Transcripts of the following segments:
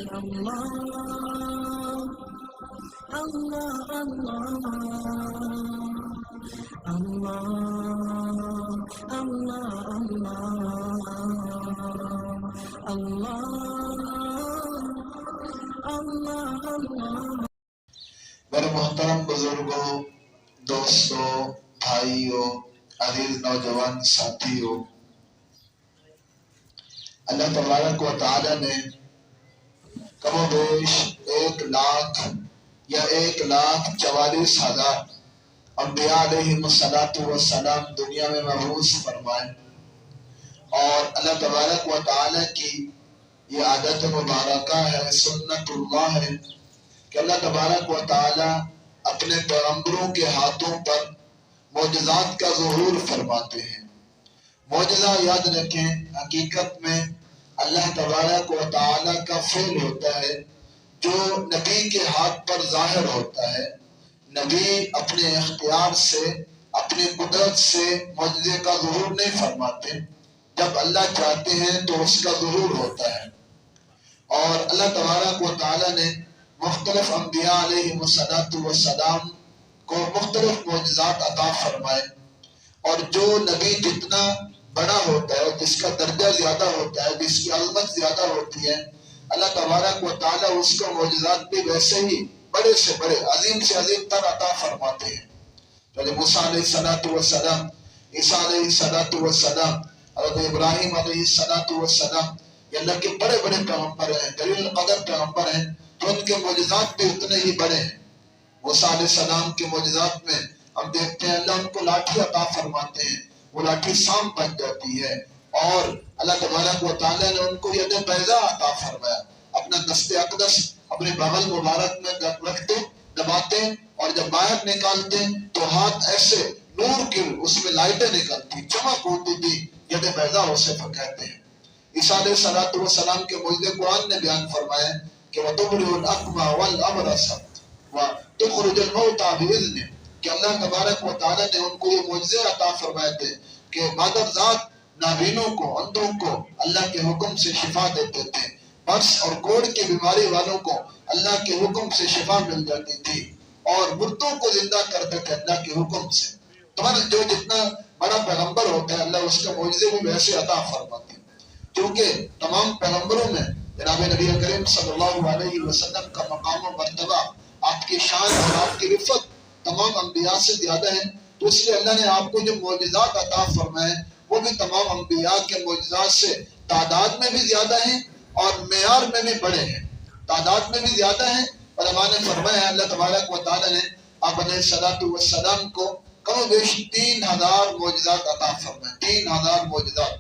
Allah, Allah, Allah, Allah. میرے محترم بزرگوں، دوستوں، بھائیوں، عزیز نوجوان ساتھیوں، اللہ تبارک و تعالی نے کم و بیش 1,44,000 انبیاء علیہ السلام دنیا میں مبعوث فرمائے، اور اللہ تبارک و تعالی کی یہ عادت مبارکہ ہے، سنت اللہ ہے کہ اللہ تبارک و تعالی اپنے پیغمبروں کے ہاتھوں پر معجزات کا ظہور فرماتے ہیں۔ معجزہ یاد رکھیں، حقیقت میں اللہ تبارک و تعالی کا فعل ہوتا ہے جو نبی کے ہاتھ پر ظاہر ہوتا ہے۔ نبی اپنے اختیار سے، اپنی قدرت سے معجزے کا ظہور نہیں فرماتے، جب اللہ چاہتے ہیں تو اس کا ظہور ہوتا ہے۔ اور اللہ تبارک و تعالی نے مختلف انبیاء علیہ السلام کو مختلف معجزات عطا فرمائے، اور جو نبی جتنا بڑا ہوتا ہے، جس کا درجہ زیادہ ہوتا ہے، جس کی عظمت زیادہ ہوتی ہے، اللہ تبارک و تعالی اس کو معجزات بھی ویسے ہی بڑے سے بڑے، عظیم سے عظیم تر عطا فرماتے ہیں۔ جیسے موسیٰ علیہ السلام، عیسیٰ علیہ السلام، حضرت ابراہیم علیہ السلام، یہ اللہ کے بڑے بڑے پیغمبر ہیں، جلیل القدر پیغمبر ہیں، تو ان کے معجزات بھی اتنے ہی بڑے ہیں۔ موسیٰ علیہ السلام کے معجزات میں ہم دیکھتے ہیں اللہ ان کو لاٹھی عطا فرماتے ہیں، وہ لاٹھی سام بن جاتی ہے، اور اللہ تبارک و تعالیٰ نے ان کو ید بیضا عطا فرمایا، اپنا دست اقدس اپنے بغل مبارک میں رکھتے، دباتے، اور جب باہر نکالتے تو ہاتھ ایسے نور کی اس میں لائٹیں نکلتی، چمک ہوتی تھی، ید بیضا اسے کہتے ہیں۔ عیسیٰ علیہ السلام کے معجزے قرآن نے بیان فرمایا کہ وَتُبْرِئُ الْأَكْمَحَ وَالْأَبْرَصَ وَتُخْرِجُ الْمَوْتَىٰ بِإِذْنِهِ، کہ اللہ تبارک و تعالیٰ نے ان کو یہ معجزے عطا فرمائے تھے کہ مادر ذات نابینوں کو، اندھوں کو اللہ کے حکم سے شفا دیتے تھے، برس اور کوڑ کی بیماری والوں کو اللہ کے حکم سے شفا مل جاتی تھی، اور مردوں کو زندہ کرتے تھے اللہ کے حکم سے۔ تمہارا جو جتنا بڑا پیغمبر ہوتا ہے اللہ اس کا معجزے بھی ویسے عطا فرماتے ہیں، کیونکہ تمام پیغمبروں میں جناب نبی کریم صلی اللہ علیہ وسلم کا مقام و مرتبہ، آپ کی شان اور آپ کی رفت تمام انبیاء سے زیادہ ہے، تو اس لیے اللہ نے آپ کو جو معجزات عطا فرمائے وہ بھی تمام انبیاء کے معجزات سے تعداد میں بھی زیادہ ہیں اور معیار میں بھی بڑے ہیں۔ تعداد میں بھی زیادہ ہیں، علماء نے فرمایا اللہ تبارک و تعالی نے آپ علیہ السلام کو کم و بیش 3,000 معجزات عطا فرمائے، 3,000 معجزات۔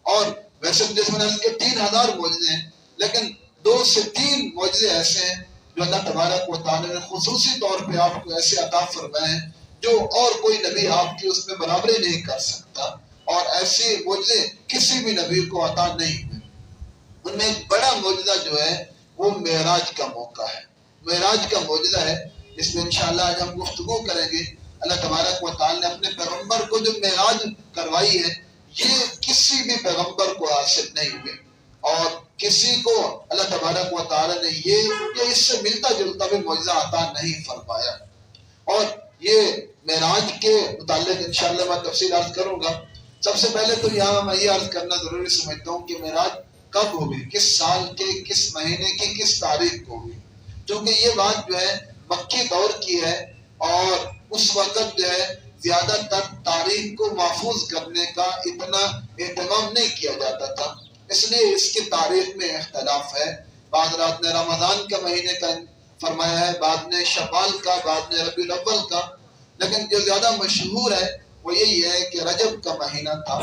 اور ویسے جس میں نے 3,000 معجزے ہیں، لیکن 2 سے 3 معجزے ایسے ہیں جو اللہ تبارک و تعالی نے خصوصی طور پہ آپ کو ایسے عطا فرمائے ہیں جو اور کوئی نبی آپ کی اس میں برابری نہیں کر سکتا، اور ایسے معجزے کسی بھی نبی کو عطا نہیں ہوئے۔ ان میں ایک بڑا معجزہ جو ہے وہ معراج کا موقع ہے، معراج کا معجزہ ہے، جس میں انشاءاللہ آج ہم گفتگو کریں گے۔ اللہ تبارک و تعالی نے اپنے پیغمبر کو جو معراج کروائی ہے، یہ کسی بھی پیغمبر کو حاصل نہیں ہوئے، اور کسی کو اللہ تبارک و تعالی نے یہ اس سے ملتا جلتا بھی معجزہ عطا نہیں فرمایا۔ اور یہ معراج کے متعلق انشاءاللہ میں تفصیل عرض کروں گا۔ سب سے پہلے تو یہاں میں یہ عرض کرنا ضروری سمجھتا ہوں کہ معراج کب ہوگی، کس سال کے کس مہینے کی کس تاریخ کو ہوگی، کیونکہ یہ بات جو ہے مکی دور کی ہے، اور اس وقت جو ہے زیادہ تر تاریخ کو محفوظ کرنے کا اتنا اہتمام نہیں کیا جاتا تھا، اس لیے اس کی تاریخ میں اختلاف ہے۔ بعض رات نے رمضان کا مہینے کا فرمایا ہے، بعد نے شوال کا، بعد نے ربیع الاول کا، لیکن جو زیادہ مشہور ہے وہ یہی ہے کہ رجب کا مہینہ تھا۔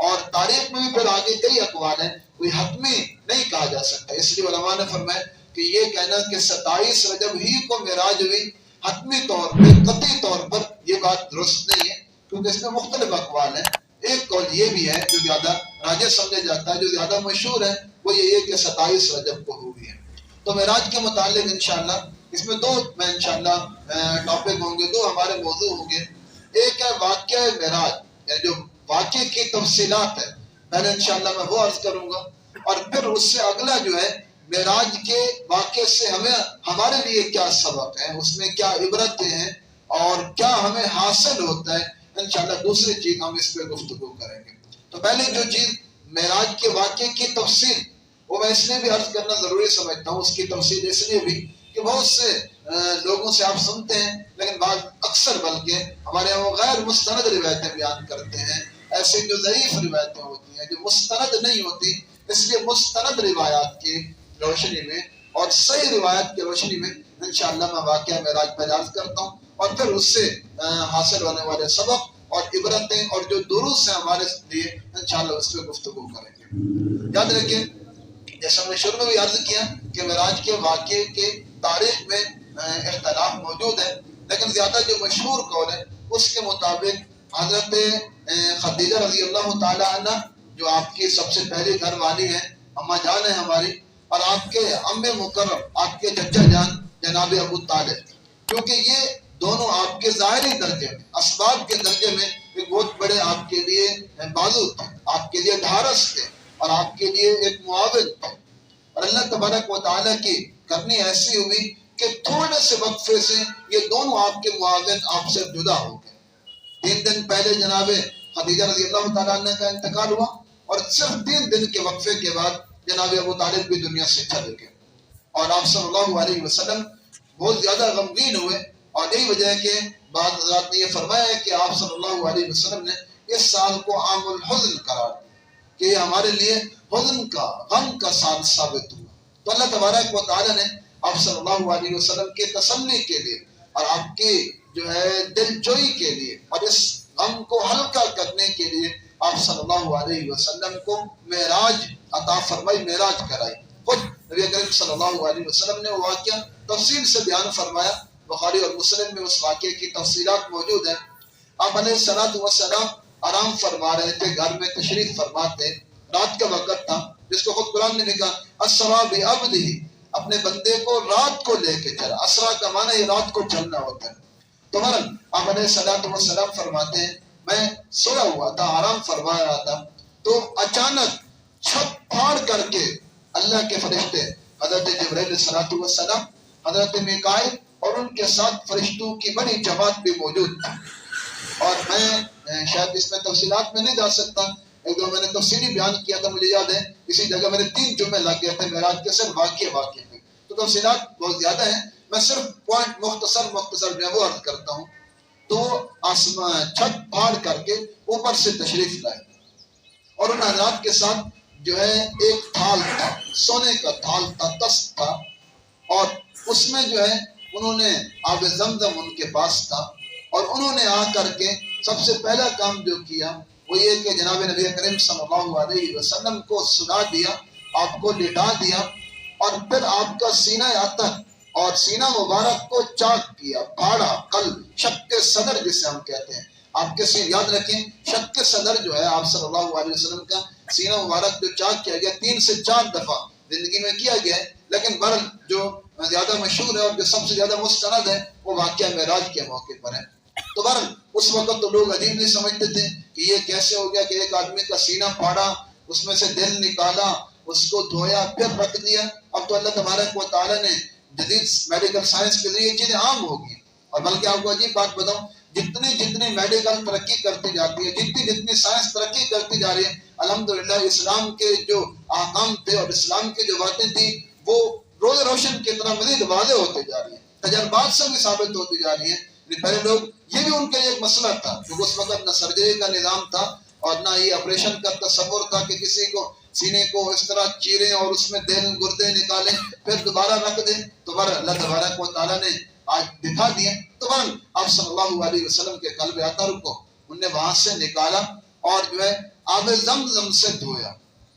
اور تاریخ میں بھی پھر آگے کئی اقوال ہیں، کوئی حتمی نہیں کہا جا سکتا، اس لیے علماء نے فرمایا کہ یہ کہنا کہ 27 رجب ہی کو معراج ہوئی، حتمی طور پہ، قطعی طور پر یہ بات درست نہیں ہے، کیونکہ اس میں مختلف اقوال ہیں۔ ایک قول یہ بھی ہے جو زیادہ راجح سمجھا جاتا ہے، جو زیادہ مشہور ہے وہ یہ ہے کہ 27 رجب کو ہوئی ہے۔ تو معراج کے متعلق انشاءاللہ اس میں 2 میں انشاءاللہ ٹاپک ہوں گے، 2 ہمارے موضوع ہوں گے۔ ایک ہے واقعہ معراج، یعنی جو واقعے کی تفصیلات ہے، پہلے انشاءاللہ میں وہ عرض کروں گا، اور پھر اس سے اگلا جو ہے معراج کے واقعے سے ہمیں ہمارے لیے کیا سبق ہے، اس میں کیا عبرتیں ہیں اور کیا ہمیں حاصل ہوتا ہے، انشاءاللہ دوسری چیز ہم اس پہ گفتگو کریں گے۔ تو پہلے جو چیز معراج کے واقعے کی تفصیل، وہ میں اس لیے بھی عرض کرنا ضروری سمجھتا ہوں، اس کی تفصیل اس لیے بھی کہ بہت سے لوگوں سے آپ سنتے ہیں، لیکن بعض اکثر بلکہ ہمارے یہاں وہ غیر مستند روایتیں بیان کرتے ہیں، ایسے جو ضعیف روایتیں ہوتی ہیں جو مستند نہیں ہوتی، اس لیے مستند روایات کی روشنی میں اور صحیح روایت کی روشنی میں انشاءاللہ میں واقعہ معراج پہ عرض کرتا ہوں، اور پھر اس سے حاصل ہونے والے سبق اور عبرتیں اور جو دروس ہیں ہمارے لیے انشاءاللہ اس پہ گفتگو کریں گے۔ یاد رکھیں، جیسا میں شروع میں بھی عرض کیا کہ معراج کے واقعے کے تاریخ میں اختلاف موجود ہے، لیکن زیادہ جو مشہور قول ہے اس کے مطابق حضرت خدیجہ رضی اللہ تعالی عنہ جو آپ کی سب سے پہلی گھر والی ہیں، اماں جان ہے ہماری، اور آپ کے ام مکرم، آپ کے چچا جان جناب ابو طالب، کیونکہ یہ دونوں آپ کے ظاہری درجے میں، اسباب کے درجے میں ایک بہت بڑے آپ کے لیے بازو تھے، آپ کے لیے ڈھارس تھے اور آپ کے لیے ایک معاون تھے، اور اللہ تبارک و تعالیٰ کی کرنی ایسی ہوئی کہ تھوڑے سے وقفے سے یہ دونوں آپ کے معاون آپ سے جدا ہو گئے۔ 3 دن پہلے جناب خدیجہ رضی اللہ تعالیٰ عنہ کا انتقال ہوا، اور صرف 3 دن کے وقفے کے بعد جناب ابو طالب بھی دنیا سے چلے گئے، اور آپ صلی اللہ علیہ وسلم بہت زیادہ غمگین ہوئے، اور یہی وجہ ہے کہ بعض حضرات نے یہ فرمایا ہے کہ آپ صلی اللہ علیہ وسلم نے اس سال کو عام الحزن قرار دیا کہ یہ ہمارے لیے حزن کا، غم کا سال ثابت ہوا۔ تو اللہ تبارک و تعالیٰ نے آپ صلی اللہ علیہ وسلم کے تسلی کے لیے اور آپ کی جو ہے دل جوئی کے لیے اور اس غم کو ہلکا کرنے کے لیے آپ صلی اللہ علیہ وسلم کو معراج عطا فرمائی، معراج کرائی۔ خود نبی کریم صلی اللہ علیہ وسلم نے وہ واقعہ تفصیل سے بیان فرمایا، بخاری اور مسلم میں اس واقعے کی تفصیلات موجود ہیں۔ آپ علیہ السلام آرام فرما رہے تھے، گھر میں تشریف فرما تھے، رات کا وقت تھا، جس کو خود قرآن نے لکھا اسرا بعبدہ، اپنے بندے کو رات کو لے کے چلا۔ اسرا کا معنی یہ رات کو چلنا ہوتا ہے۔ تو آپ علیہ السلام فرماتے ہیں میں سویا ہوا تھا، آرام فرما رہا تھا، تو اچانک چھت پھاڑ کر کے اللہ کے فرشتے حضرت جبرائیل علیہ السلام، حضرت میکائیل اور ان کے ساتھ فرشتوں کی بڑی جماعت بھی موجود تھی، اور میں شاید اس میں تفصیلات میں نہیں جا سکتا، ایک دو میں نے تفصیلی بیان کیا تھا، مجھے یاد ہے اسی جگہ میرے 3 جمعے لگ گئے تھے معراج کے صرف واقعے میں، تو تفصیلات بہت زیادہ ہیں، میں صرف پوائنٹ مختصر میں وہ عرض کرتا ہوں۔ تو آسمان چھت پھاڑ کر کے اوپر سے تشریف لائے، اور ان حضرات کے ساتھ جو ہے ایک تھال تھا، سونے کا تھال تھا، تست تھا، اور اس میں جو ہے انہوں نے آب زمزم ان کے پاس تھا، اور انہوں نے آ کر کے سب سے پہلا کام جو کیا وہ یہ کہ جناب نبی کریم صلی اللہ علیہ وسلم کو سلا دیا، آپ کو لٹا دیا، اور پھر آپ کا سینہ عطر اور سینہ مبارک کو چاک کیا، پھاڑا، قلب، شق صدر جسے ہم کہتے ہیں، آپ کے سینہ یاد رکھیں، شق صدر جو ہے آپ صلی اللہ علیہ وسلم کا سینہ مبارک جو چاک کیا گیا 3 سے 4 دفعہ زندگی میں کیا گیا ہے، لیکن برل جو زیادہ مشہور ہے اور جو سب سے زیادہ مستند ہے وہ واقعہ معراج کے موقع پر ہے۔ تو برل اس وقت تو لوگ عجیب نہیں سمجھتے تھے کہ یہ کیسے ہو گیا کہ ایک آدمی کا سینہ پھاڑا، اس میں سے دل نکالا، اس کو دھویا، پھر رکھ دیا۔ اب تو اللہ تبارک و تعالیٰ نے جدید میڈیکل سائنس کے لیے یہ چیزیں عام ہو گئی، اور بلکہ آپ کو عجیب بات بتاؤں، جتنی میڈیکل ترقی کرتی جاتی ہے، جتنی سائنس ترقی کرتی جا رہی ہے، الحمدللہ اسلام کے جو احکام تھے اور اسلام کی جو باتیں تھیں وہ روز روشن کی طرح مزید واضح ہوتے جا رہی ہیں، تجربات سے بھی ثابت ہوتی جا رہی ہیں۔ پہلے لوگ یہ بھی ان کے لیے ایک مسئلہ تھا کیونکہ اس وقت نہ سرجری کا نظام تھا اور نہ ہی آپریشن کا تصور تھا کہ کسی کو سینے کو اس طرح چیریں اور اس میں دل گردے نکالیں پھر دوبارہ رکھ دیں۔ تو اللہ تبارک و تعالیٰ نے آج دکھا دیے۔ تو آپ صلی اللہ علیہ وسلم کے قلب اطہر کو انہوں نے وہاں سے نکالا اور جو ہے آب زمزم سے دھویا۔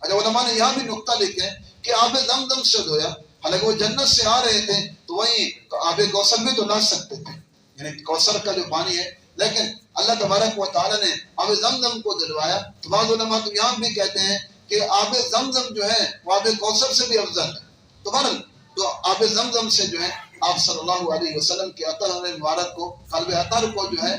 اچھا علماء نے یہاں بھی نقطہ لکھا ہے کہ آب زمزم سے دھویا، حالانکہ وہ جنت سے آ رہے تھے تو وہیں آب کوثر بھی تو لا سکتے تھے، یعنی کوثر کا جو پانی ہے، لیکن اللہ تبارک و تعالیٰ نے آب زمزم کو دلوایا۔ تو بعض علماء تو یہاں بھی کہتے ہیں کہ آب زمزم جو ہے وہ آب کوثر سے بھی افضل ہے۔ تو آب زمزم سے جو ہے آپ صلی اللہ علیہ وسلم کے اطہر مبارک کو، قلب اطہر کو جو ہے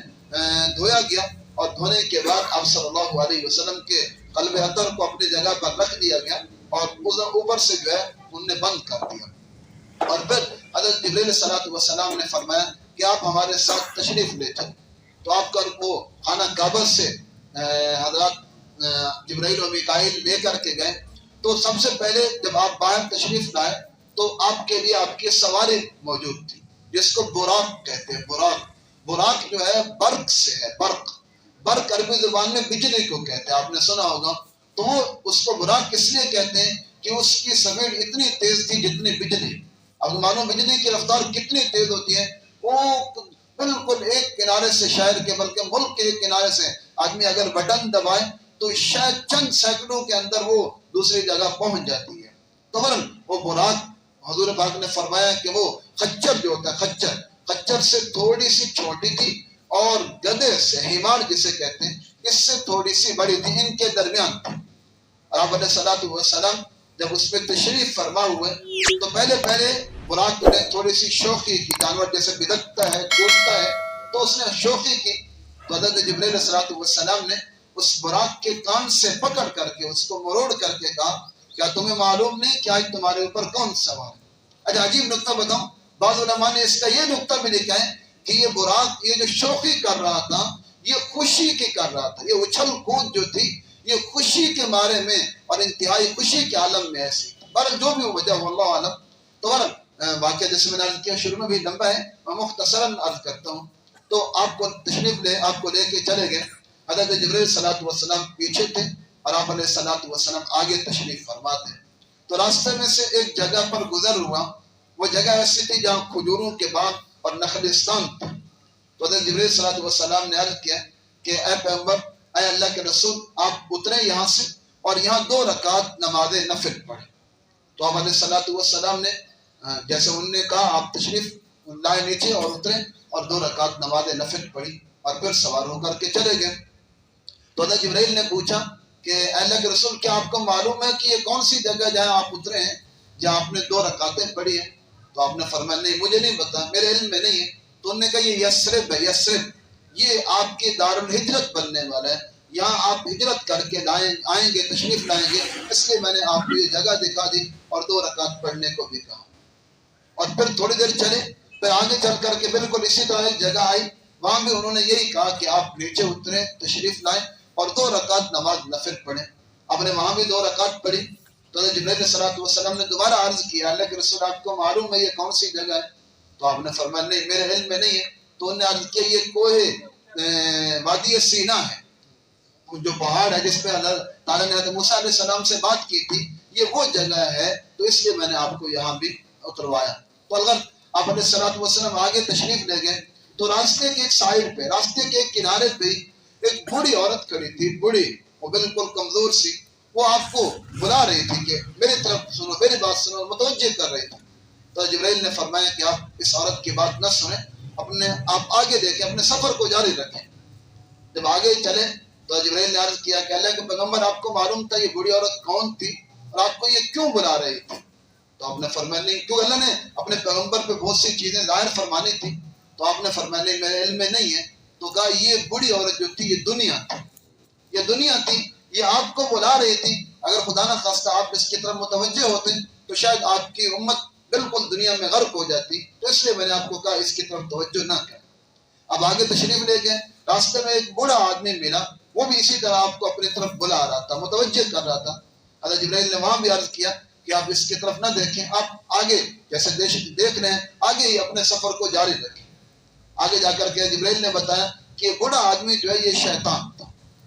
دھویا گیا، اور دھونے کے بعد آپ صلی اللہ علیہ وسلم کے قلب اطہر کو اپنی جگہ پر رکھ دیا گیا، اور اوپر سے جو ہے انہوں نے بند کر دیا. اور پھر حضرت جبرائیل علیہ الصلوۃ والسلام نے فرمایا کہ آپ ہمارے ساتھ تشریف لے جائیں. تو آپ کا وہ خانہ کعبہ سے حضرات جبرائیل و میکائیل لے کر کے گئے. تو سب سے پہلے جب آپ باہر تشریف لائے تو آپ کے لیے آپ کی سواری موجود تھی جس کو براق کہتے ہیں. براق جو ہے برق سے ہے. برق عربی زبان میں بجلی کو کہتے ہیں, آپ نے سنا ہوگا. تو وہ اس کو براق اس لیے کہتے ہیں کہ اس کی سپیڈ اتنی تیز تھی جتنی بجلی. اب معلوم بجلی کی رفتار کتنی تیز ہوتی ہے, وہ بالکل ایک کنارے سے شہر کے بلکہ ملک کے ایک کنارے سے آدمی اگر بٹن دبائے تو شاید چند سیکنڈوں کے اندر وہ دوسری جگہ پہنچ جاتی ہے. تو وہ براق حضور پاک نے فرمایا کہ وہ خچر جو ہوتا ہے, خچر سے تھوڑی سی چھوٹی تھی اور گدھے سے, حمار جسے کہتے ہیں, اس سے تھوڑی سی بڑی تھی, ان کے درمیان تھی. اور آپ علیہ الصلوۃ والسلام جب اس میں تشریف فرما ہوئے تو پہلے براق نے تھوڑی سی شوخی کی, جانور جیسے بدکتا ہے کوٹتا ہے تو اس نے شوخی کی. تو حضرت جبرائیل علیہ الصلوۃ والسلام نے اس براق کے کان سے پکڑ کر کے اس کو مروڑ کر کے کہا کیا تمہیں معلوم نہیں کہ آج تمہارے اوپر کون سوار ہے؟ اچھا عجیب نکتہ بتاؤں, بعض علماء نے اس کا یہ نکتہ بھی لکھا ہے کہ یہ براق یہ جو شوخی کر رہا تھا یہ خوشی کی کر رہا تھا. یہ اچھل کود جو تھی یہ خوشی کے بارے میں اور انتہائی خوشی کے عالم میں ایسی. بہرحال جو بھی وجہ ہو اللہ عالم. تو واقعہ جیسے میں نے عرض کیا شروع میں بھی لمبا ہے, میں مختصراً عرض کرتا ہوں. تو آپ کو لے کے چلے گئے. حضرت جبرائیل علیہ الصلوۃ والسلام پیچھے تھے اور آپ علیہ الصلوۃ والسلام آگے تشریف فرما تھے. تو راستے میں سے ایک جگہ پر گزر ہوا. وہ جگہ ایسی تھی جہاں کھجوروں کے باغ اور نخلستان تھے. تو حضرت جبرائیل علیہ الصلوۃ والسلام نے عرض کیا کہ اے پیغمبر, اے اللہ کے رسول, آپ اتریں یہاں سے اور یہاں 2 رکعت نماز نفل پڑھیں. تو آپ علیہ الصلوۃ والسلام نے جیسے انہوں نے کہا آپ تشریف لائے نیچے اور اتریں اور 2 رکعت نماز نفل پڑھی اور پھر سوار ہو کر کے چلے گئے. تو حضرت جبرائیل نے پوچھا کہ اے اللہ کے رسول کیا آپ کو معلوم ہے کہ یہ کون سی جگہ جہاں آپ اترے ہیں جہاں آپ نے 2 رکعتیں پڑھی ہیں؟ تو آپ نے فرمایا نہیں مجھے نہیں پتا, میرے علم میں نہیں ہے. تو انہوں نے کہا یہ یثرب ہے. یثرب یہ آپ کی دارالہجرت بننے والا ہے, یہاں آپ ہجرت کر کے آئیں گے, تشریف لائیں گے, اس لیے میں نے آپ کو یہ جگہ دکھا دی اور 2 رکعت پڑھنے کو بھی کہا. اور پھر تھوڑی دیر چلے, پھر آگے چل کر کے بالکل اسی طرح ایک جگہ آئی, وہاں بھی انہوں نے یہی کہا کہ آپ نیچے اتریں, تشریف لائیں اور 2 رکعت نماز نفل پڑھیں. آپ نے وہاں بھی 2 رکعت پڑھی. تو جبرائیل علیہ الصلوۃ والسلام نے دوبارہ عرض کیا اللہ کے رسول آپ کو معلوم ہے یہ کون سی جگہ ہے؟ تو آپ نے فرمایا نہیں میرے علم میں نہیں ہے. تو انہوں نے عرض کیا یہ کوہ وادی سینا ہے, جو پہاڑ ہے جس پہ اللہ تعالیٰ نے حضرت موسیٰ علیہ السلام سے بات کی تھی, یہ وہ جگہ ہے, تو اس لیے میں نے آپ کو یہاں بھی اتروایا. تو اگر آپ علیہ الصلوۃ والسلام آگے تشریف لے گئے تو راستے کے ایک سائڈ پہ, راستے کے ایک کنارے پہ ایک بوڑھی عورت کھڑی تھی, بوڑھی, وہ بالکل کمزور سی, وہ آپ کو بلا رہی تھی کہ میری طرف سنو, میری بات سنو, متوجہ کر رہی تھی. تو جبرائیل نے فرمایا کہ آپ اس عورت کی بات نہ سنیں, آپ آگے دیکھیں, اپنے سفر کو جاری رکھیں. جب آگے چلے تو جبرائیل نے عرض کیا کہ اللہ کے پیغمبر آپ کو معلوم تھا یہ بوڑھی عورت کون تھی اور آپ کو یہ کیوں بلا رہی تھی؟ تو آپ نے فرمایا نہیں, کیونکہ اللہ نے اپنے پیغمبر پہ بہت سی چیزیں ظاہر فرمانی تھی. تو آپ نے فرمایا نہیں میرے علم میں نہیں ہے. تو کہا یہ بوڑھی عورت جو تھی یہ دنیا تھی, یہ آپ کو بلا رہی تھی. اگر خدا نہ خواستہ آپ اس کی طرف متوجہ ہوتے تو شاید آپ کی امت بالکل دنیا میں غرق ہو جاتی, تو اس لیے میں نے آپ کو کہا اس کی طرف توجہ نہ کریں. اب آگے تشریف لے گئے, راستے میں ایک بوڑھا آدمی ملا, وہ بھی اسی طرح آپ کو اپنی طرف بلا رہا تھا, متوجہ کر رہا تھا. حضرت جبرائیل نے وہاں بھی عرض کیا کہ آپ اس کی طرف نہ دیکھیں, آپ آگے جیسے دیکھ رہے ہیں آگے ہی اپنے سفر کو جاری رکھیں. آگے جا کر کے جبرائیل نے بتایا کہ یہ بوڑھا آدمی جو ہے یہ شیطان تھا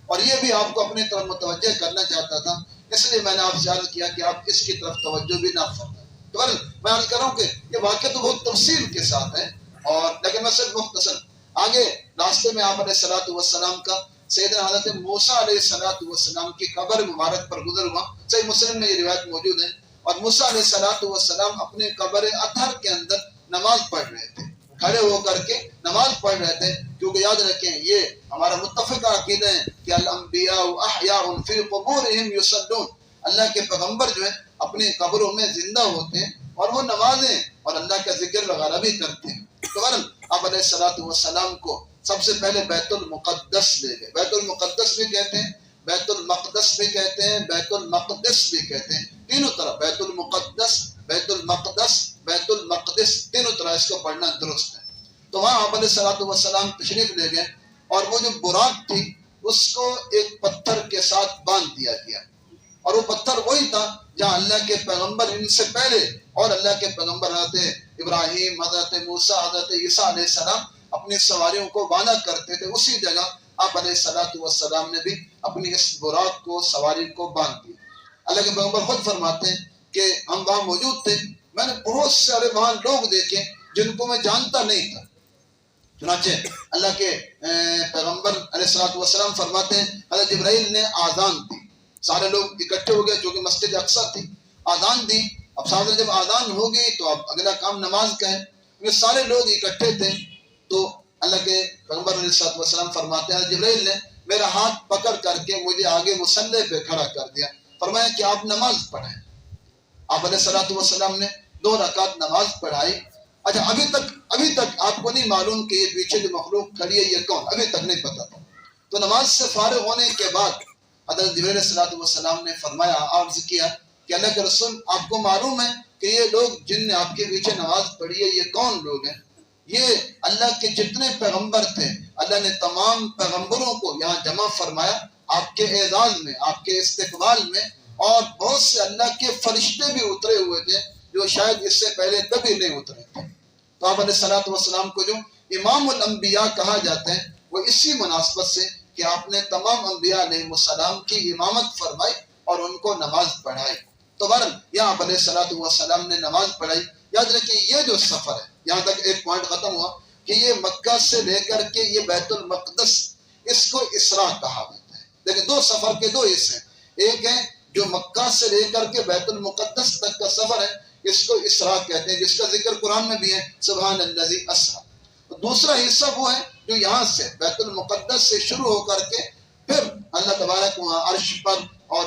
اور یہ بھی آپ کو اپنی طرف متوجہ کرنا چاہتا تھا, اس لیے میں نے آپ سے عرض کیا کہ آپ اس کی طرف توجہ بھی نہ فرمائیں. تو میں عرض کر رہا ہوں کہ یہ واقعہ تو بہت تفصیل کے ساتھ ہے, اور لیکن میں صرف مختصر آگے راستے میں آپ علیہ الصلوۃ والسلام کا سیدنا حضرت موسیٰ علیہ الصلوۃ والسلام کی قبر مبارک پر گزر ہوا. صحیح مسلم میں یہ روایت موجود ہے. اور موسیٰ علیہ الصلوۃ والسلام اپنے قبر اطہر کے اندر نماز پڑھ رہے تھے, کھڑے ہو کر کے نماز پڑھ رہے تھے, کیونکہ یاد رکھیں یہ ہمارا متفقہ عقیدہ ہے کہ الانبیاء احیاء فی قبورہم یصلون, اللہ کے پیغمبر جو ہے اپنی قبروں میں زندہ ہوتے ہیں اور وہ نمازیں اور اللہ کا ذکر وغیرہ بھی کرتے ہیں. تو آپ علیہ الصلوۃ والسلام کو سب سے پہلے بیت المقدس لے گئے. بیت المقدس بھی کہتے ہیں, بیت المقدس بھی کہتے ہیں, بیت المقدس بھی کہتے ہیں, تینوں طرف بیت المقدس, بیت المقدس تینوں طرح اس کو پڑھنا درست ہے۔ تو وہاں آپ علیہ الصلوۃ والسلام تشریف لے گئے اور وہ جو براق تھی اس کو ایک پتھر کے ساتھ باندھ دیا گیا، اور وہ پتھر وہی تھا جہاں اللہ کے پیغمبر ان سے پہلے اور اللہ کے پیغمبر حضرت ابراہیم، حضرت موسیٰ، حضرت عیسیٰ علیہ السلام اپنی سواریوں کو باندھا کرتے تھے، اسی جگہ آپ علیہ الصلوۃ والسلام نے بھی اپنی اس براق کو، سواری کو باندھ دیا۔ اللہ کے پیغمبر خود فرماتے ہیں کہ ہم وہاں موجود تھے، میں نے بہت سارے وہاں لوگ دیکھے جن کو میں جانتا نہیں تھا۔ چنانچہ اللہ کے پیغمبر علیہ الصلوۃ والسلام فرماتے ہیں حضرت جبرائیل نے آذان دی، سارے لوگ اکٹھے ہو گئے جو کہ مسجد اقصیٰ تھی، آذان دی۔ اب ساتھ جب آذان ہو گئی تو اب اگلا کام نماز کا ہے، کیونکہ سارے لوگ اکٹھے تھے۔ تو اللہ کے پیغمبر علیہ الصلوۃ والسلام فرماتے ہیں حضرت جبرائیل نے میرا ہاتھ پکڑ کر کے مجھے آگے مصلی پہ کھڑا کر دیا، فرمایا کہ آپ نماز پڑھیں۔ آپ علیہ الصلوۃ والسلام نے 2 رکعت نماز پڑھائی۔ اچھا ابھی تک آپ کو نہیں معلوم کہ یہ پیچھے جو مخلوق کھڑی ہے یہ کون، ابھی تک نہیں پتا تھا۔ تو نماز سے فارغ ہونے کے بعد حضرت جبرائیل علیہ الصلوۃ والسلام نے فرمایا، عرض کیا کہ اللہ کے رسول آپ کو معلوم ہے کہ یہ لوگ جن نے آپ کے پیچھے نماز پڑھی ہے یہ کون لوگ ہیں؟ یہ اللہ کے جتنے پیغمبر تھے اللہ نے تمام پیغمبروں کو یہاں جمع فرمایا آپ کے اعزاز میں، آپ کے استقبال میں، اور بہت سے اللہ کے فرشتے بھی اترے ہوئے تھے جو شاید اس سے پہلے کبھی نہیں اترے تھے۔ تو آپ علیہ الصلوۃ والسلام کو جو امام الانبیاء کہا جاتا ہے وہ اسی مناسبت سے کہ آپ نے تمام انبیاء علیہ السلام کی امامت فرمائی اور ان کو نماز پڑھائی۔ تو بہرحال یہاں آپ علیہ الصلوۃ والسلام نے نماز پڑھائی۔ یاد رکھیں یہ جو سفر ہے، یہاں تک ایک پوائنٹ ختم ہوا کہ یہ مکہ سے لے کر کے یہ بیت المقدس، اس کو اسراء کہا جاتا ہے۔ لیکن 2 سفر کے 2 حصے ہیں، ایک ہے جو مکہ سے لے کر کے بیت المقدس تک کا سفر ہے، اس کو اسراء کہتے ہیں، جس کا ذکر قرآن میں بھی ہے، سبحان الذی اسریٰ۔ دوسرا حصہ وہ ہے جو یہاں سے بیت المقدس سے شروع ہو کر کے پھر اللہ تبارک وہاں عرش پر اور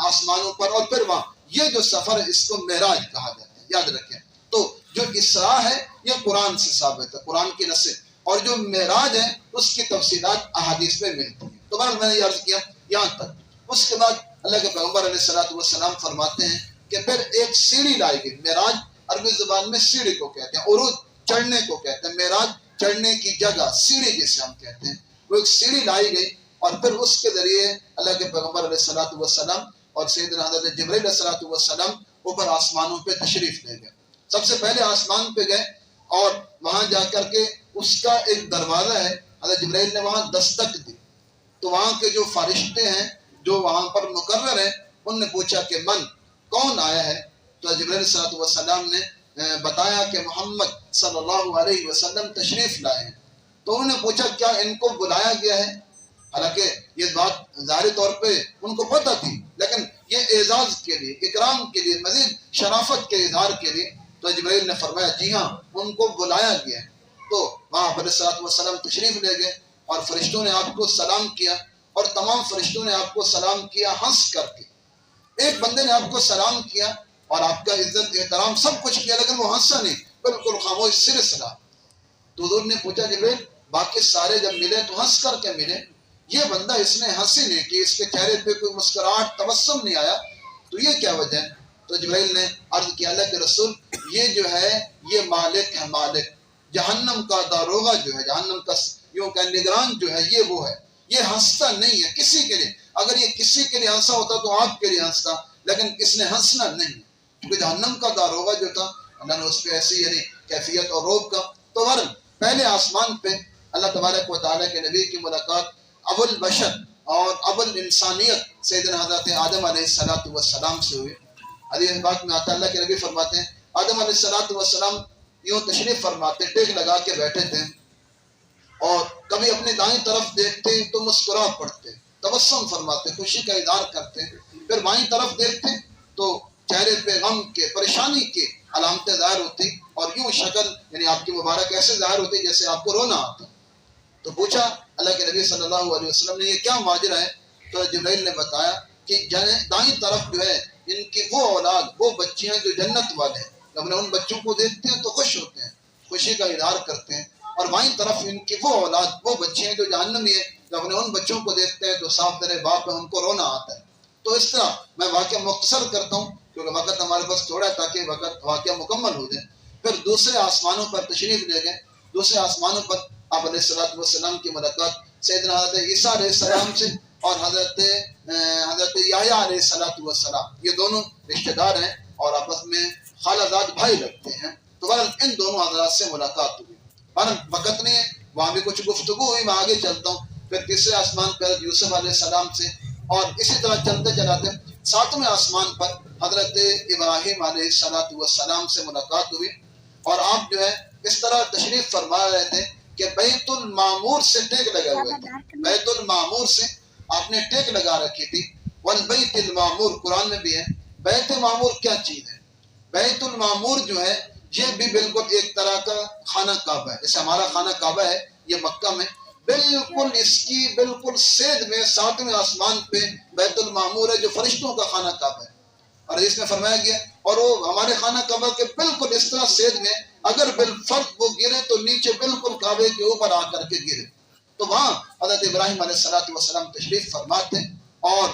آسمانوں پر، اور پھر وہاں یہ جو سفر ہے اس کو معراج کہا جاتا ہے۔ یاد رکھیں تو جو اسراء ہے یہ قرآن سے ثابت ہے، قرآن کی نص، اور جو معراج ہے اس کی تفصیلات احادیث میں ملتی ہیں۔ تو بہرحال میں نے یہ عرض کیا یہاں تک۔ اس کے بعد اللہ کے پیغمبر علیہ الصلوۃ والسلام فرماتے ہیں کہ پھر ایک سیڑھی لائی گئی۔ معراج عربی زبان میں سیڑھی کو کہتے ہیں، عروج چڑھنے کو کہتے ہیں، معراج چڑھنے کی جگہ، سیڑھی جسے ہم کہتے ہیں، وہ ایک سیڑھی لائی گئی، اور پھر اس کے ذریعے اللہ کے پیغمبر علیہ الصلوۃ والسلام اور سیدنا حضرت جبرائیل علیہ الصلوۃ والسلام اوپر آسمانوں پہ تشریف لے گئے۔ سب سے پہلے آسمان پہ گئے اور وہاں جا کر کے اس کا ایک دروازہ ہے، حضرت جبرائیل نے وہاں دستک دی۔ تو وہاں کے جو فرشتے ہیں جو وہاں پر مقرر ہیں ان نے پوچھا کہ کون آیا ہے؟ تو جبرائیل علیہ الصلوۃ والسلام نے بتایا کہ محمد صلی اللہ علیہ وسلم تشریف لائے ہیں۔ تو انہوں نے پوچھا کیا ان کو بلایا گیا ہے؟ حالانکہ یہ بات ظاہری طور پہ ان کو پتہ تھی، لیکن یہ اعزاز کے لیے، اکرام کے لیے، مزید شرافت کے اظہار کے لیے، تو جبرائیل نے فرمایا جی ہاں ان کو بلایا گیا ہے۔ تو وہاں علیہ الصلوۃ والسلام تشریف لے گئے اور فرشتوں نے آپ کو سلام کیا، اور تمام فرشتوں نے آپ کو سلام کیا ہنس کر کے۔ ایک بندے نے آپ کو سلام کیا اور آپ کا عزت احترام سب کچھ کیا، لیکن وہ ہنسا نہیں، بالکل خاموش سرس رہا۔ تو حضور نے پوچھا جبرائیل باقی سارے جب ملے تو ہنس کر کے ملے، یہ بندہ اس نے ہنسی نہیں کی، اس کے چہرے پہ کوئی مسکراہٹ، تبسم نہیں آیا، تو یہ کیا وجہ ہے؟ تو جبرائیل نے عرض کیا اللہ کے رسول یہ جو ہے یہ مالک ہے، مالک جہنم کا داروغہ جو ہے، جہنم کا یوں کہ نگران جو ہے یہ وہ ہے، یہ ہنستا نہیں ہے کسی کے لیے۔ اگر یہ کسی کے لیے ہنسا ہوتا تو آپ کے لیے ہنستا، لیکن اس نے ہنسنا نہیں، کیونکہ جہنم کا داروغہ جو تھا اللہ نے اس پہ ایسی یعنی کیفیت اور روب کا۔ تو ورن پہلے آسمان پہ اللہ تبارک و تعالیٰ کے نبی کی ملاقات ابو البشر اور ابو الانسانیت سیدنا حضرت آدم علیہ السلام سے ہوئی۔ حدیث پاک میں آتا ہے اللہ کے نبی فرماتے ہیں آدم علیہ السلام یوں تشریف فرماتے، ٹیک لگا کے بیٹھے تھے، اور کبھی اپنی دائیں طرف دیکھتے تو مسکرا پڑتے، تبسم فرماتے، خوشی کا اظہار کرتے، پھر بائیں طرف دیکھتے تو چہرے پہ غم کے، پریشانی کے علامتیں ظاہر ہوتی، اور یوں شکل یعنی آپ کی مبارک ایسے ظاہر ہوتی جیسے آپ کو رونا آتا۔ تو پوچھا اللہ کے نبی صلی اللہ علیہ وسلم نے یہ کیا ماجرا ہے؟ تو جبرائیل نے بتایا کہ دائیں طرف جو ہے ان کی وہ اولاد، وہ بچیاں جو جنت والے ہیں، جب ان بچوں کو دیکھتے ہیں تو خوش ہوتے ہیں، خوشی کا اظہار کرتے ہیں، اور بائیں طرف ان کی وہ اولاد، وہ بچیاں جو جہنمی ہیں، جب ان بچوں کو دیکھتے ہیں تو صاف ترے باپ ہے ان کو رونا آتا ہے۔ تو اس طرح میں واقعہ مختصر کرتا ہوں کیونکہ وقت ہمارے پاس تھوڑا ہے تاکہ وقت واقعہ مکمل ہو جائے. پھر دوسرے آسمانوں پر تشریف لے گئے. دوسرے آسمانوں پر آپ علیہ الصلوۃ والسلام کی ملاقات سیدنا حضرت عیسیٰ علیہ السلام سے اور حضرت یحییٰ علیہ السلام. یہ دونوں رشتہ دار ہیں اور آپس میں خالہ زاد بھائی لگتے ہیں. تو بہرحال ان دونوں حضرات سے ملاقات ہوئی. بہرحال وقت نہیں ہے، وہاں بھی کچھ گفتگو ہوئی، میں آگے چلتا ہوں. پھر تیسرے آسمان پر یوسف علیہ السلام سے اور اسی طرح چلتے چلاتے ساتویں آسمان پر حضرت ابراہیم علیہ السلام سے ملاقات ہوئی. اور آپ جو ہے اس طرح تشریف فرما رہے تھے کہ بیت المعمور سے ٹیک لگے ہوئے تھے. بیت المعمور سے آپ نے ٹیک لگا رکھی تھی. والبیت المعمور قرآن میں بھی ہے. بیت معمور کیا چیز ہے؟ بیت المعمور جو ہے یہ بھی بالکل ایک طرح کا خانہ کعبہ ہے. جیسے ہمارا خانہ کعبہ ہے یہ مکہ میں، بالکل اس کی بالکل سید میں ساتویں آسمان پہ بیت المعمور ہے جو فرشتوں کا خانہ کعبہ ہے. اور اس میں فرمایا گیا اور وہ ہمارے خانہ کعبہ کے بالکل اس طرح سید میں اگر بالفرض وہ گرے تو نیچے بالکل کعبے کے اوپر آ کر کے گرے. تو وہاں حضرت ابراہیم علیہ السلام تشریف فرماتے اور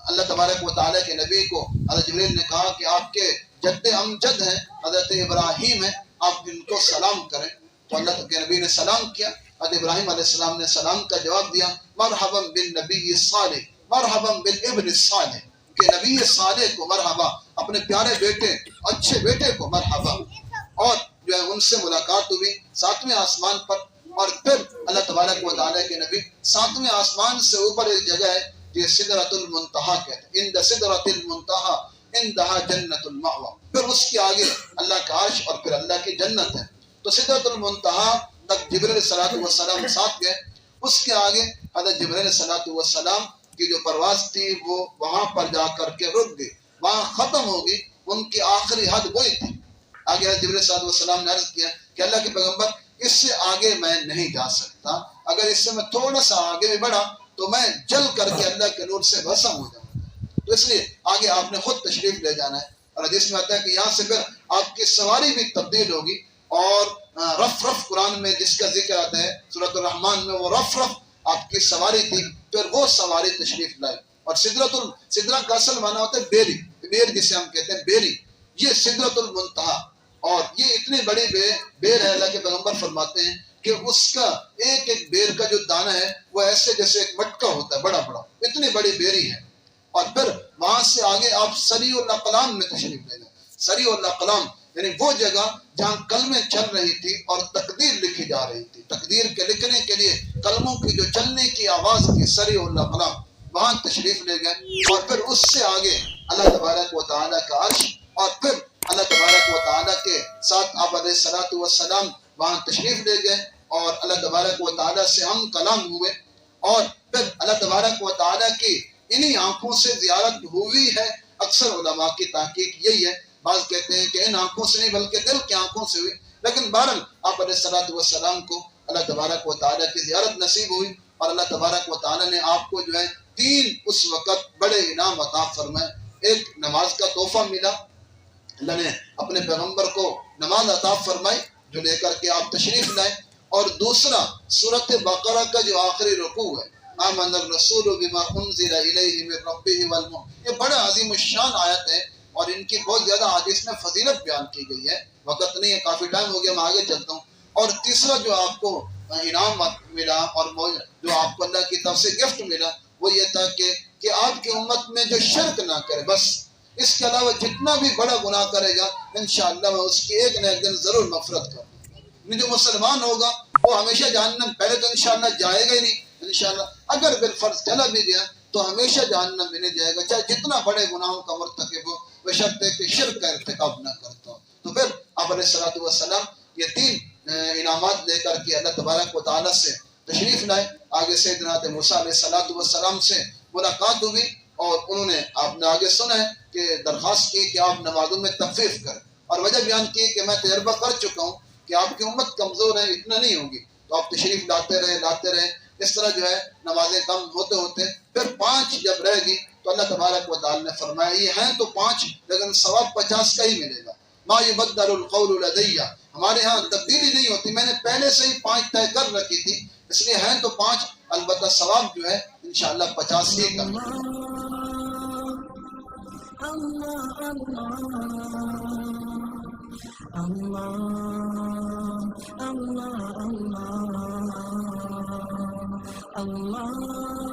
اللہ تبارک و تعالیٰ کے نبی کو حضرت جبریل نے کہا کہ آپ کے جد امجد ہیں حضرت ابراہیم ہیں، آپ ان کو سلام کریں. تو اللہ کے نبی نے سلام کیا. حضرت ابراہیم علیہ السلام نے سلام کا جواب دیا، مرحبا بالنبی الصالح مرحبا بالابن الصالح، کہ نبی صالح کو مرحبا، اپنے پیارے بیٹے اچھے بیٹے کو مرحبا. اور جو ہے ان سے ملاقات ہوئی ساتویں آسمان پر. اور پھر اللہ تبارک و تعالیٰ کے نبی ساتویں آسمان سے اوپر ایک جگہ ہے یہ سدرۃ المنتہا کہتے ہیں. عند سدرۃ المنتہا عندہا جنت المأوی. پھر اس کے آگے اللہ کا عرش اور پھر اللہ کی جنت ہے. تو سدرۃ المنتہا تک جبریل علیہ السلام ساتھ گئے. اس کے آگے حضرت جبریل علیہ السلام کی جو پرواز تھی وہ وہاں پر جا کر کے رک گئی، وہاں ختم ہوگی. ان کی آخری حد وہی تھی. آگے حضرت جبریل علیہ السلام نے عرض کیا کہ اللہ کے پیغمبر اس سے آگے میں نہیں جا سکتا، اگر اس سے میں تھوڑا سا آگے بھی بڑھا تو میں جل کر کے اللہ کے نور سے بھسم ہو جاؤں. تو اس لیے آگے آپ نے خود تشریف لے جانا ہے. اور حدیث میں آتا ہے کہ یہاں سے پھر آپ کی سواری بھی تبدیل ہوگی. اور رف رف قرآن میں جس کا ذکر آتا ہے سورۃ الرحمن میں، وہ رف رف آپ کی سواری تھی. پھر وہ سواری تشریف لائی. اور سدرہ کا اصل معنی ہوتا ہے بیری، بیر جسے ہم کہتے ہیں بیری. یہ سدرۃ المنتہا اور یہ اتنی بڑی بیر ہے، اللہ کے پیغمبر فرماتے ہیں کہ اس کا ایک ایک بیر کا جو دانہ ہے وہ ایسے جیسے ایک مٹکا ہوتا ہے بڑا بڑا، اتنی بڑی بیری ہے. اور پھر وہاں سے آگے آپ سری الاقلام میں تشریف لے گئے. سری الاقلام یعنی وہ جگہ جہاں کلمیں چل رہی تھی اور تقدیر لکھی جا رہی تھی. تقدیر کے لکھنے کے لیے کلموں کی جو چلنے کی آواز تھی، سری الاقلام، وہاں تشریف لے گئے. اور پھر اس سے آگے اللہ تبارک و تعالیٰ کا عرش اور پھر اللہ تبارک و تعالیٰ کے ساتھ آپ علیہ السلام وہاں تشریف لے گئے اور اللہ تبارک و تعالیٰ سے ہم کلام ہوئے. اور پھر اللہ تبارک و تعالیٰ کی انہی آنکھوں سے زیارت ہوئی ہے. اکثر علماء کی تحقیق یہی ہے، بعض کہتے ہیں کہ ان آنکھوں سے نہیں بلکہ دل کی آنکھوں سے ہوئی. لیکن بہرحال آپ علیہ السلام کو اللہ تبارک و تعالیٰ کی زیارت نصیب ہوئی اور اللہ تبارک و تعالیٰ نے آپ کو جو ہے 3 اس وقت بڑے انعام عطا فرمائے. ایک نماز کا تحفہ ملا، اللہ نے اپنے پیغمبر کو نماز عطا فرمائی جو لے کر کے آپ تشریف لائے. اور دوسرا سورۃ بقرہ کا جو آخری رکوع ہے، آمن الرسول بما انزل الیہ من ربہ والمؤمنون، یہ بڑا عظیم الشان آیت ہے اور ان کی بہت زیادہ حدیث میں فضیلت بیان کی گئی ہے. وقت نہیں ہے، کافی ٹائم ہو گیا، میں آگے چلتا ہوں. اور تیسرا جو آپ کو انعام ملا اور جو آپ کو اللہ کی طرف سے گفٹ ملا وہ یہ تھا کہ آپ کی امت میں جو شرک نہ کرے، بس اس کے علاوہ جتنا بھی بڑا گناہ کرے گا انشاءاللہ میں اس کی ایک نہ ایک دن ضرور مغفرت کروں. جو مسلمان ہوگا وہ ہمیشہ جہنم پہلے تو انشاءاللہ جائے گا ہی نہیں، انشاءاللہ اگر بالفرض چلا بھی گیا تو ہمیشہ جہنم میں نہیں جائے گا، چاہے جتنا بڑے گناہوں کا مرتکب ہو، بشرطے کہ شرک کا ارتکاب نہ کرتا ہو. تو پھر آپ علیہ السلام یہ 3 انعامات لے کر کے اللہ تبارک و تعالیٰ سے تشریف لائے. آگے سیدنا موسیٰ علیہ السلام سے ملاقات ہوئی اور انہوں نے آپ نے آگے سنا ہے کہ درخواست کی کہ آپ نمازوں میں تخفیف کریں اور وجہ بیان کی کہ میں تجربہ کر چکا ہوں کہ آپ کی امت کمزور ہے، اتنا نہیں ہوگی، تو آپ تشریف لاتے رہے. اس طرح جو ہے نمازیں کم ہوتے ہوتے پھر 5 جب رہ گئی تو اللہ تبارک و تعالی نے فرمایا یہ ہیں تو 5 لیکن ثواب 50 کا ہی ملے گا. ما یبدل القول لدی، ہمارے ہاں تبدیلی نہیں ہوتی، میں نے پہلے سے ہی 5 طے کر رکھی تھی، اس لیے ہیں تو 5، البتہ ثواب جو ہے انشاءاللہ 50 ہی کا. Allah, Allah, Allah, Allah, Allah.